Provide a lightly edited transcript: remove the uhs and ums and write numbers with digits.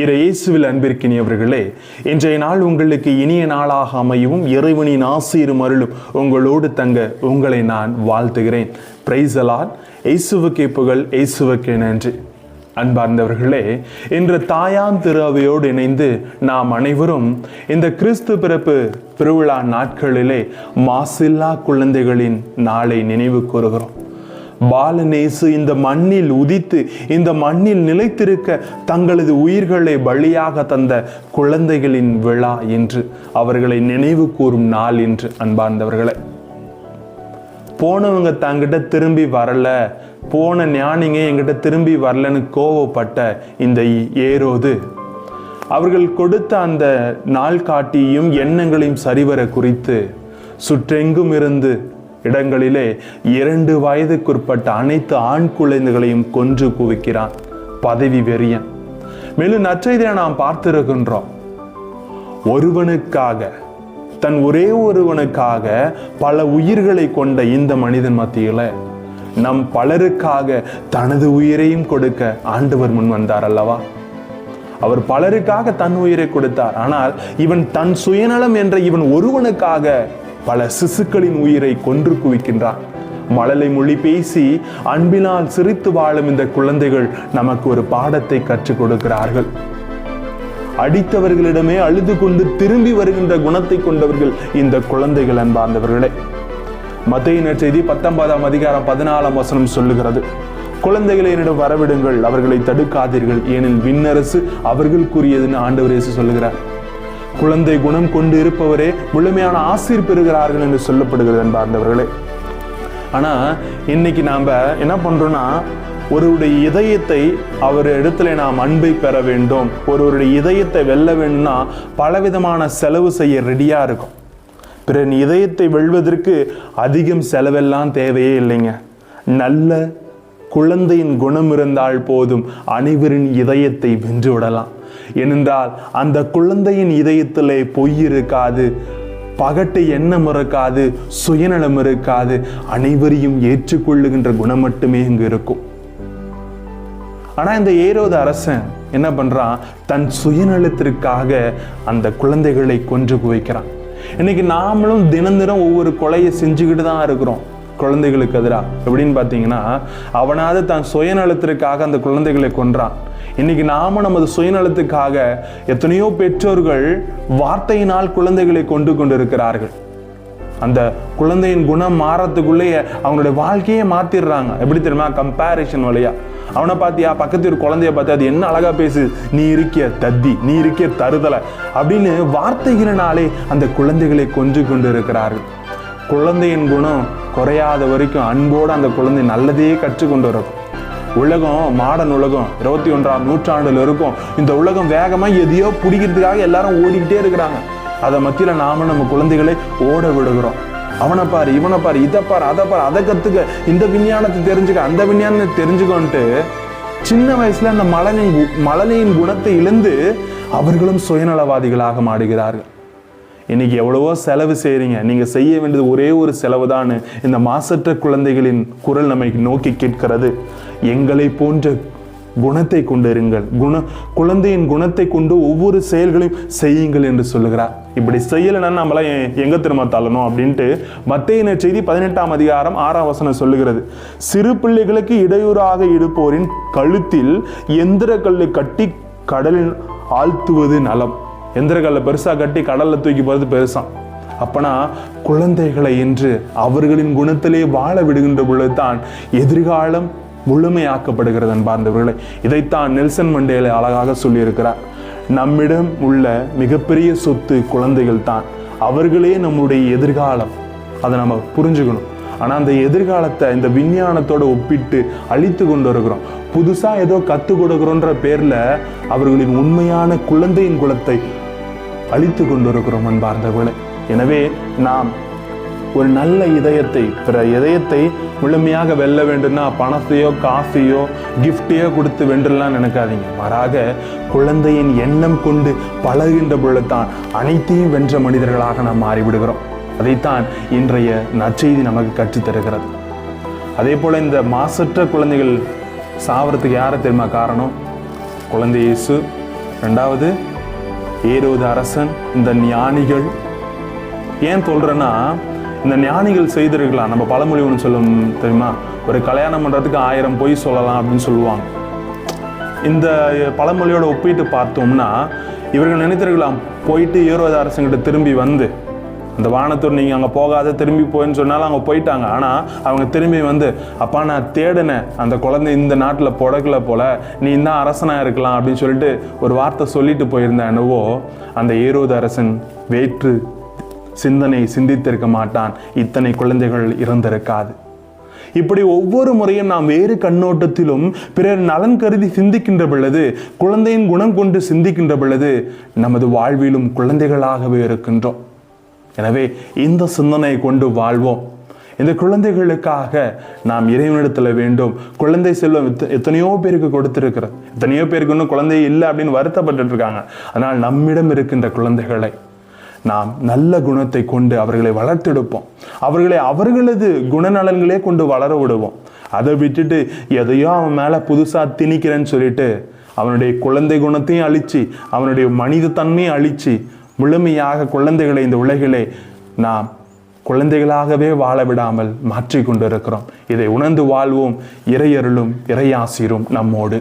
இயேசுவில் அன்பிற்கினியவர்களே, இன்றைய நாள் உங்களுக்கு இனிய நாளாக அமையவும் இறைவனின் ஆசீரும் அருளும் உங்களோடு தங்க உங்களை நான் வாழ்த்துகிறேன். Praise the Lord. இயேசுவுக்கே புகழ், இயேசுவுக்கே நன்றி. அன்பார்ந்தவர்களே, இன்று தாயாம் திரு அவையோடு இணைந்து நாம் அனைவரும் இந்த கிறிஸ்து பிறப்பு திருவிழா நாட்களிலே மாசில்லா குழந்தைகளின் நாளை நினைவு கூறுகிறோம். பாலநேசு இந்த மண்ணில் உதித்து இந்த மண்ணில் நிலைத்திருக்க தங்களது உயிர்களை பலியாக தந்த குழந்தைகளின் விழா என்று அவர்களை நினைவு கூறும் நாள் என்று. அன்பார்ந்தவர்களே, போனவங்க தங்கிட்ட திரும்பி வரல, போன ஞானிங்க எங்கிட்ட திரும்பி வரலன்னு கோவப்பட்ட இந்த ஏரோது அவர்கள் கொடுத்த அந்த நாள் காட்டியும் எண்ணங்களையும் சரிவர குறித்து சுற்றெங்கும் இருந்து இடங்களிலே 2 வயதுக்குட்பட்ட அனைத்து ஆண் குழந்தைகளையும் கொன்று குவிக்கிறான் பதவி வெறியன். மேலும் நற்செய்தியை நாம் பார்த்திருக்கின்றோம். ஒருவனுக்காக, தன் ஒரே ஒருவனுக்காக பல உயிர்களை கொண்ட இந்த மனிதன் மத்தியில நம் பலருக்காக தனது உயிரையும் கொடுக்க ஆண்டவர் முன் வந்தார் அல்லவா? அவர் பலருக்காக தன் உயிரை கொடுத்தார். ஆனால் இவன் தன் சுயநலம் என்ற இவன் ஒருவனுக்காக பல சிசுக்களின் உயிரை கொன்று குவிக்கின்றான். மழலை மொழி பேசி அன்பினால் சிரித்து வாழும் இந்த குழந்தைகள் நமக்கு ஒரு பாடத்தை கற்றுக் கொடுக்கிறார்கள். அடித்தவர்களிடமே அழுது கொண்டு திரும்பி வருகின்ற குணத்தை கொண்டவர்கள் இந்த குழந்தைகள். அன்பார்ந்தவர்களே, மத்தேயு நற்செய்தி 19ஆம் அதிகாரம் 14ஆம் வசனம் சொல்லுகிறது, குழந்தைகளை என்னிடம் வரவிடுங்கள், அவர்களை தடுக்காதீர்கள், ஏனெனில் விண்ணரசு அவர்களுக்குரியதுன்னு ஆண்டவர் இயேசு சொல்லுகிறார். குழந்தை குணம் கொண்டு இருப்பவரே முழுமையான ஆசீர் பெறுகிறார்கள் என்று சொல்லப்படுகிறது. அன்பார்ந்தவர்களே, ஆனா இன்னைக்கு நாம என்ன பண்றோம்னா, ஒருவருடைய இதயத்தை அவர் இடத்துல நாம் அன்பை பெற வேண்டும், ஒருவருடைய இதயத்தை வெல்ல வேண்டும்னா பலவிதமான செலவு செய்ய ரெடியா இருக்கும். பிறகு இதயத்தை வெல்வதற்கு அதிகம் செலவெல்லாம் தேவையே இல்லைங்க. நல்ல குழந்தையின் குணம் இருந்தால் போதும் அனைவரின் இதயத்தை வென்று விடலாம். ஏனென்றால் அந்த குழந்தையின் இதயத்திலே பொய் இருக்காது, பகட்டு எண்ணம் இருக்காது, சுயநலம் இருக்காது, அனைவரையும் ஏற்றுக்கொள்ளுகின்ற குணம் மட்டுமே இங்கு இருக்கும். ஆனா இந்த ஏரோது அரசன் என்ன பண்றான்? தன் சுயநலத்திற்காக அந்த குழந்தைகளை கொன்று குவிக்கிறான். இன்னைக்கு நாமளும் தினம் ஒவ்வொரு கொலையை செஞ்சுக்கிட்டு தான் இருக்கிறோம் குழந்தைகளுக்கு எதிராக. எப்படின்னு பார்த்தீங்கன்னா, அவனாவது தன் சுயநலத்திற்காக அந்த குழந்தைகளை கொன்றான். இன்னைக்கு நாம நமது சுயநலத்துக்காக எத்தனையோ பெற்றோர்கள் வார்த்தையினால் குழந்தைகளை கொண்டிருக்கிறார்கள். அந்த குழந்தையின் குணம் மாறத்துக்குள்ளேயே அவங்களுடைய வாழ்க்கையே மாத்திடுறாங்க. எப்படி தெரியுமா? கம்பேரிஷன் வழியா. அவனை பார்த்தியா, பக்கத்து ஒரு குழந்தைய பார்த்து அது என்ன அழகா பேசு, நீ இருக்கிய தத்தி, நீ இருக்கிய தருதலை அப்படின்னு வார்த்தைகளினாலே அந்த குழந்தைகளை கொண்டு இருக்கிறார்கள். குழந்தையின் குணம் குறையாத வரைக்கும் அன்போடு அந்த குழந்தை நல்லதே கற்றுக்கொண்டு இருக்கும். உலகம் மாடர்ன் உலகம் 21ஆம் நூற்றாண்டுல இருக்கும். இந்த உலகம் வேகமா எதையோ பிடிக்கிறதுக்காக எல்லாரும் ஓடிக்கிட்டே இருக்கிறாங்க. அதை மத்தியில நாம நம்ம குழந்தைகளை ஓட விடுகிறோம். அவனை பாரு, இவனை பாரு, இதை பாரு, அதை பாரு, அதை கத்துக்க, இந்த விஞ்ஞானத்தை தெரிஞ்சுக்க, அந்த விஞ்ஞானத்தை தெரிஞ்சுக்கோன்ட்டு சின்ன வயசுல அந்த மழலையின் குணத்தை இழந்து அவர்களும் சுயநலவாதிகளாக மாடுகிறார்கள். இன்னைக்கு எவ்வளவோ செலவு செய்றீங்க, நீங்க செய்ய வேண்டியது ஒரே ஒரு செலவு தான். இந்த மாசற்ற குழந்தைகளின் குரல் நம்மை நோக்கி கேட்கிறது. எங்களை போன்ற குணத்தை கொண்டு இருங்கள், குழந்தையின் குணத்தை கொண்டு ஒவ்வொரு செயல்களையும் செய்யுங்கள் என்று சொல்லுகிறார். இப்படி செய்யலைன்னா நம்மளாம் எங்க திரும்ப தள்ளணும் அப்படின்ட்டு மத்தேயு நற்செய்தி 18ஆம் அதிகாரம் 6ஆம் வசனம் சொல்லுகிறது. சிறு பிள்ளைகளுக்கு இடையூறாக இருப்போரின் கழுத்தில் எந்திர கல்லு கட்டி கடலில் ஆழ்த்துவது நலம். எந்திரக்கல்ல பெருசா கட்டி கடல்ல தூக்கி போறது பெருசாம். அப்பனா குழந்தைகளை என்று அவர்களின் குணத்திலே வாழ விடுகின்ற பொழுதுதான் எதிர்காலம் முழுமையாக்கப்படுகிறது. அன்பார்ந்தவர்களே, இதைத்தான் நெல்சன் மண்டேலா அழகாக சொல்லியிருக்கிறார். நம்மிடம் உள்ள மிகப்பெரிய சொத்து குழந்தைகள் தான், அவர்களே நம்முடைய எதிர்காலம். அதை நம்ம புரிஞ்சுக்கணும். ஆனா அந்த எதிர்காலத்தை இந்த விஞ்ஞானத்தோட ஒப்பிட்டு அழித்து கொண்டு இருக்கிறோம். புதுசா ஏதோ கத்து கொடுக்கிறோன்ற பேர்ல அவர்களின் உண்மையான குழந்தையின் குலத்தை அழித்து கொண்டு இருக்கிறோம். அன்பார்ந்தவர்களே, எனவே நாம் ஒரு நல்ல இதயத்தை, பிற இதயத்தை முழுமையாக வெல்ல வேண்டும்னா பணத்தையோ காசையோ கிஃப்டையோ கொடுத்து வென்றலாம் நினைக்காதீங்க. மாறாக குழந்தையின் எண்ணம் கொண்டு பழகின்ற பொழுதுதான் அனைத்தையும் வென்ற மனிதர்களாக நாம் மாறிவிடுகிறோம். அதைத்தான் இன்றைய நற்செய்தி நமக்கு கற்றுத்தருகிறது. அதே போல இந்த மாசற்ற குழந்தைகள் சாவறதுக்கு யாரை தெரியுமா காரணம்? குழந்தை இயேசு ரெண்டாவது ஏரோது அரசன், இந்த ஞானிகள். ஏன் சொல்றேன்னா, இந்த ஞானிகள் செய்திருக்கலாம். நம்ம பழமொழி ஒன்று சொல்லும் தெரியுமா, ஒரு கல்யாணம் பண்றதுக்கு 1000 பொய் சொல்லலாம் அப்படின்னு சொல்லுவாங்க. இந்த பழமொழியோட ஒப்பிட்டு பார்த்தோம்னா, இவர்கள் நினைத்திருக்கலாம், போயிட்டு ஏரோது அரசங்கிட்ட திரும்பி வந்து, அந்த வானத்தூர் நீங்கள் அங்கே போகாத திரும்பி போயின்னு சொன்னாலும் அவங்க போயிட்டாங்க. ஆனால் அவங்க திரும்பி வந்து, அப்பா நான் தேடினேன், அந்த குழந்தை இந்த நாட்டில் பிறக்கல போல, நீ தான் அரசனாக இருக்கலாம் அப்படின்னு சொல்லிட்டு ஒரு வார்த்தை சொல்லிட்டு போயிருந்தேன். என்னவோ அந்த ஏரோது அரசன் வேற்று சிந்தனை சிந்தித்திருக்க மாட்டான், இத்தனை குழந்தைகள் இறந்திருக்காது. இப்படி ஒவ்வொரு முறையும் நாம் வேறு கண்ணோட்டத்திலும் பிறர் நலன் கருதி சிந்திக்கின்ற பொழுது, குழந்தையின் குணம் கொண்டு சிந்திக்கின்ற பொழுது, நமது வாழ்விலும் குழந்தைகளாகவே இருக்கின்றோம். எனவே இந்த சிந்தனை கொண்டு வாழ்வோம். இந்த குழந்தைகளுக்காக நாம் இறைவனிடத்தில் வேண்டும். குழந்தை செல்வம் எத்தனையோ பேருக்கு கொடுத்திருக்கிறது, எத்தனையோ பேருக்கு இன்னும் குழந்தை இல்லை அப்படின்னு வருத்தப்பட்டு இருக்காங்க. அதனால் நம்மிடம் இருக்கின்ற குழந்தைகளை நாம் நல்ல குணத்தை கொண்டு அவர்களை வளர்த்தெடுப்போம். அவர்களை அவர்களது குணநலன்களே கொண்டு வளர விடுவோம். அதை விட்டுட்டு எதையோ அவன் மேலே புதுசாக திணிக்கிறேன்னு சொல்லிட்டு அவனுடைய குழந்தை குணத்தையும் அழிச்சு, அவனுடைய மனித தன்மையை அழிச்சு, முழுமையாக குழந்தைகளை இந்த உலகிலே நாம் குழந்தைகளாகவே வாழ விடாமல் மாற்றிக்கொண்டு இருக்கிறோம். இதை உணர்ந்து வாழ்வோம். இறையருளும் இறையாசிரும் நம்மோடு.